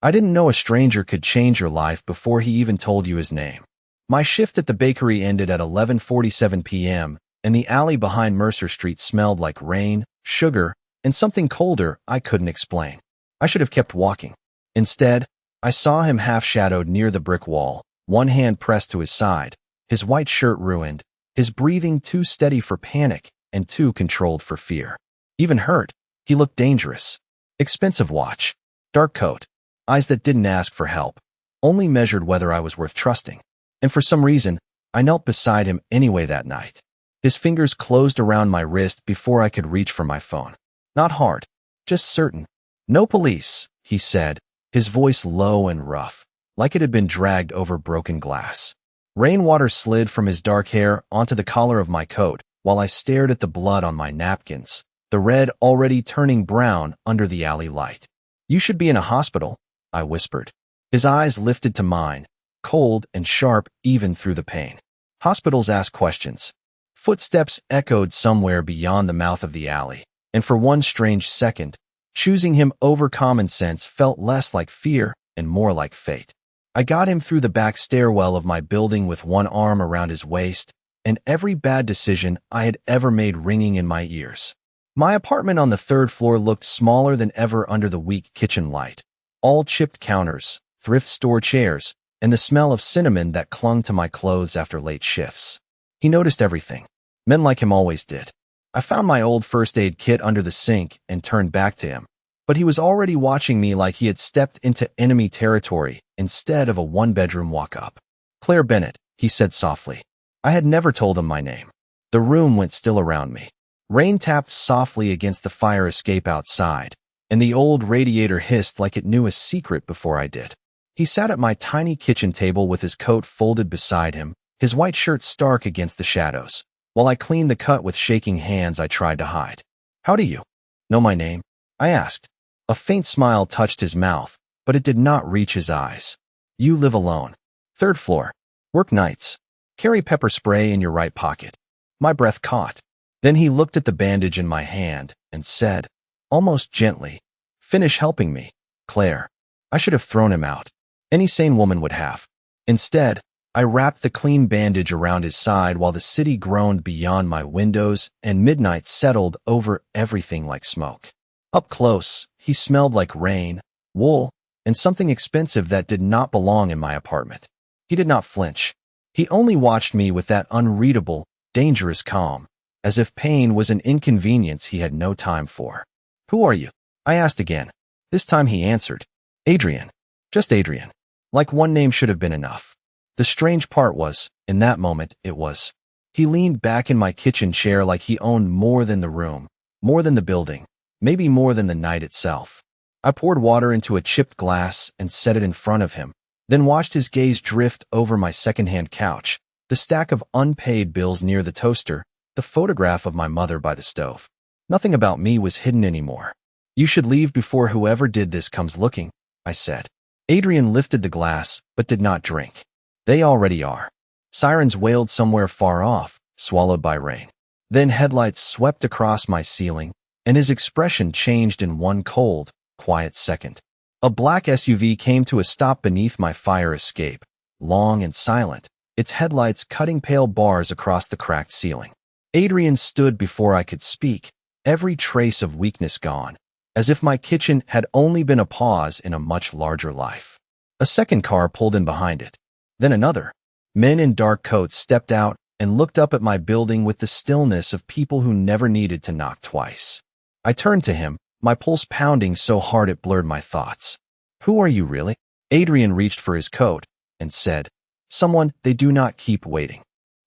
I didn't know a stranger could change your life before he even told you his name. My shift at the bakery ended at 11:47 p.m., and the alley behind Mercer Street smelled like rain, sugar, and something colder I couldn't explain. I should have kept walking. Instead, I saw him half-shadowed near the brick wall, one hand pressed to his side, his white shirt ruined, his breathing too steady for panic and too controlled for fear. Even hurt, he looked dangerous. Expensive watch, dark coat, eyes that didn't ask for help, only measured whether I was worth trusting. And for some reason, I knelt beside him anyway that night. His fingers closed around my wrist before I could reach for my phone. Not hard, just certain. "No police," he said, his voice low and rough, like it had been dragged over broken glass. Rainwater slid from his dark hair onto the collar of my coat while I stared at the blood on my napkins, the red already turning brown under the alley light. "You should be in a hospital," I whispered. His eyes lifted to mine, cold and sharp even through the pain. Hospitals ask questions. Footsteps echoed somewhere beyond the mouth of the alley, and for one strange second, choosing him over common sense felt less like fear and more like fate. I got him through the back stairwell of my building with one arm around his waist, and every bad decision I had ever made ringing in my ears. My apartment on the third floor looked smaller than ever under the weak kitchen light. All chipped counters, thrift store chairs, and the smell of cinnamon that clung to my clothes after late shifts. He noticed everything. Men like him always did. I found my old first aid kit under the sink and turned back to him. But he was already watching me like he had stepped into enemy territory instead of a one-bedroom walk-up. "Claire Bennett," he said softly. I had never told him my name. The room went still around me. Rain tapped softly against the fire escape outside, and the old radiator hissed like it knew a secret before I did. He sat at my tiny kitchen table with his coat folded beside him, his white shirt stark against the shadows. While I cleaned the cut with shaking hands I tried to hide. "How do you know my name?" I asked. A faint smile touched his mouth, but it did not reach his eyes. "You live alone. Third floor. Work nights. Carry pepper spray in your right pocket." My breath caught. Then he looked at the bandage in my hand and said, almost gently, "Finish helping me, Claire." I should have thrown him out. Any sane woman would have. Instead, I wrapped the clean bandage around his side while the city groaned beyond my windows and midnight settled over everything like smoke. Up close, he smelled like rain, wool, and something expensive that did not belong in my apartment. He did not flinch. He only watched me with that unreadable, dangerous calm, as if pain was an inconvenience he had no time for. "Who are you?" I asked again. This time he answered, "Adrian. Just Adrian." Like one name should have been enough. The strange part was, in that moment, it was. He leaned back in my kitchen chair like he owned more than the room, more than the building, maybe more than the night itself. I poured water into a chipped glass and set it in front of him, then watched his gaze drift over my secondhand couch, the stack of unpaid bills near the toaster, the photograph of my mother by the stove. Nothing about me was hidden anymore. "You should leave before whoever did this comes looking," I said. Adrian lifted the glass, but did not drink. "They already are." Sirens wailed somewhere far off, swallowed by rain. Then headlights swept across my ceiling, and his expression changed in one cold, quiet second. A black SUV came to a stop beneath my fire escape, long and silent, its headlights cutting pale bars across the cracked ceiling. Adrian stood before I could speak, every trace of weakness gone, as if my kitchen had only been a pause in a much larger life. A second car pulled in behind it. Then another. Men in dark coats stepped out and looked up at my building with the stillness of people who never needed to knock twice. I turned to him, my pulse pounding so hard it blurred my thoughts. "Who are you really?" Adrian reached for his coat and said, "Someone they do not keep waiting."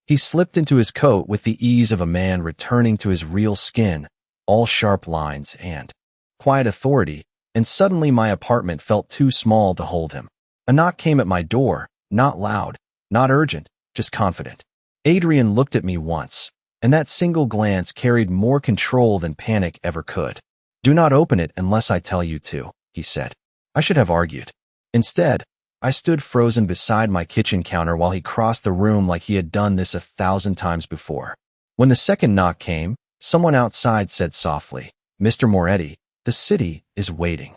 He slipped into his coat with the ease of a man returning to his real skin, all sharp lines and quiet authority, and suddenly my apartment felt too small to hold him. A knock came at my door, not loud, not urgent, just confident. Adrian looked at me once, and that single glance carried more control than panic ever could. "Do not open it unless I tell you to," he said. I should have argued. Instead, I stood frozen beside my kitchen counter while he crossed the room like he had done this 1,000 times before. When the second knock came, someone outside said softly, "Mr. Moretti, the city is waiting."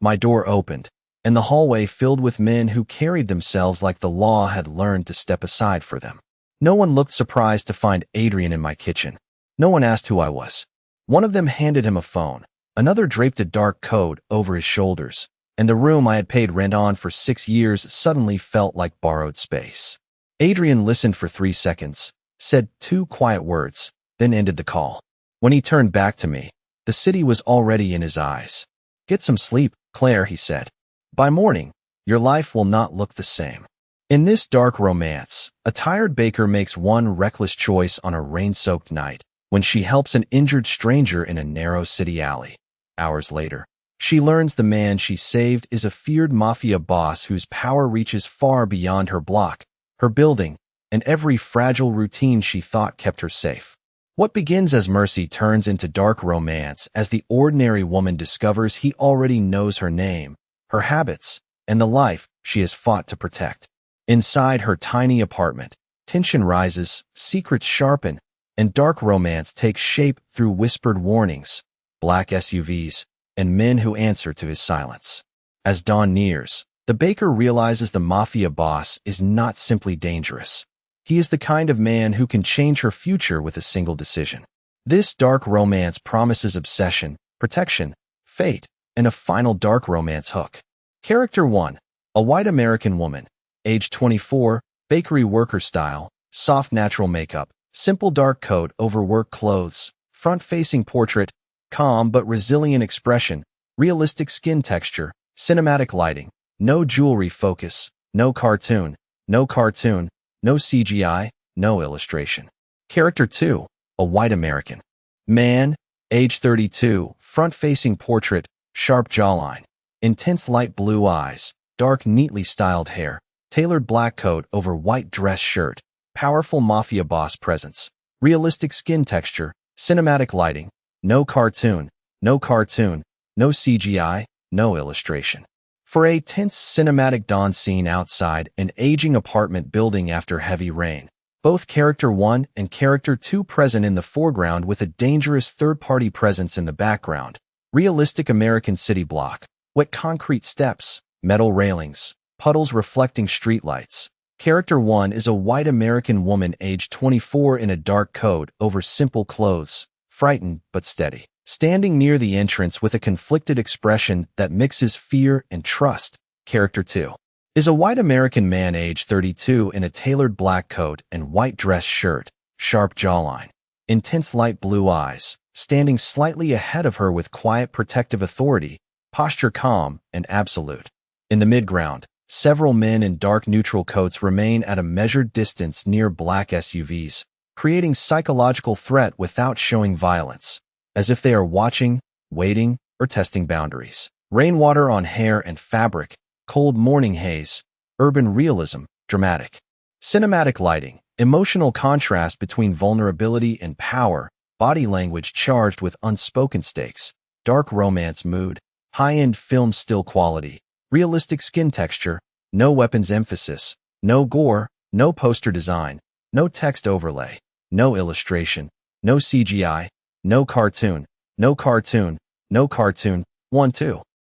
My door opened, and the hallway filled with men who carried themselves like the law had learned to step aside for them. No one looked surprised to find Adrian in my kitchen. No one asked who I was. One of them handed him a phone. Another draped a dark coat over his shoulders, and the room I had paid rent on for 6 years suddenly felt like borrowed space. Adrian listened for 3 seconds, said 2 quiet words, then ended the call. When he turned back to me, the city was already in his eyes. "Get some sleep, Claire," he said. "By morning, your life will not look the same." In this dark romance, a tired baker makes one reckless choice on a rain-soaked night when she helps an injured stranger in a narrow city alley. Hours later, she learns the man she saved is a feared mafia boss whose power reaches far beyond her block, her building, and every fragile routine she thought kept her safe. What begins as mercy turns into dark romance as the ordinary woman discovers he already knows her name, her habits, and the life she has fought to protect. Inside her tiny apartment, tension rises, secrets sharpen, and dark romance takes shape through whispered warnings, black SUVs, and men who answer to his silence. As dawn nears, the baker realizes the mafia boss is not simply dangerous. He is the kind of man who can change her future with a single decision. This dark romance promises obsession, protection, fate, and a final dark romance hook. Character 1. A white American woman, age 24, bakery worker style, soft natural makeup, simple dark coat over work clothes, front-facing portrait, calm but resilient expression, realistic skin texture, cinematic lighting, no jewelry focus, no cartoon, no CGI, no illustration. Character 2. A white American. Man, age 32, front-facing portrait, sharp jawline, intense light blue eyes, dark neatly styled hair, tailored black coat over white dress shirt, powerful mafia boss presence, realistic skin texture, cinematic lighting, no cartoon, no CGI, no illustration. For a tense cinematic dawn scene outside an aging apartment building after heavy rain, both Character 1 and Character 2 present in the foreground with a dangerous third-party presence in the background. Realistic American city block, wet concrete steps, metal railings, puddles reflecting streetlights. Character 1 is a white American woman aged 24 in a dark coat over simple clothes, frightened but steady, standing near the entrance with a conflicted expression that mixes fear and trust. Character 2 is a white American man aged 32 in a tailored black coat and white dress shirt, sharp jawline, intense light blue eyes, standing slightly ahead of her with quiet protective authority, posture calm and absolute. In the midground, several men in dark neutral coats remain at a measured distance near black SUVs, creating psychological threat without showing violence, as if they are watching, waiting, or testing boundaries. Rainwater on hair and fabric, cold morning haze, urban realism, dramatic. Cinematic lighting, emotional contrast between vulnerability and power, body language charged with unspoken stakes, dark romance mood, high-end film still quality, realistic skin texture, no weapons emphasis, no gore, no poster design, no text overlay, no illustration, no CGI, no cartoon, 1-2.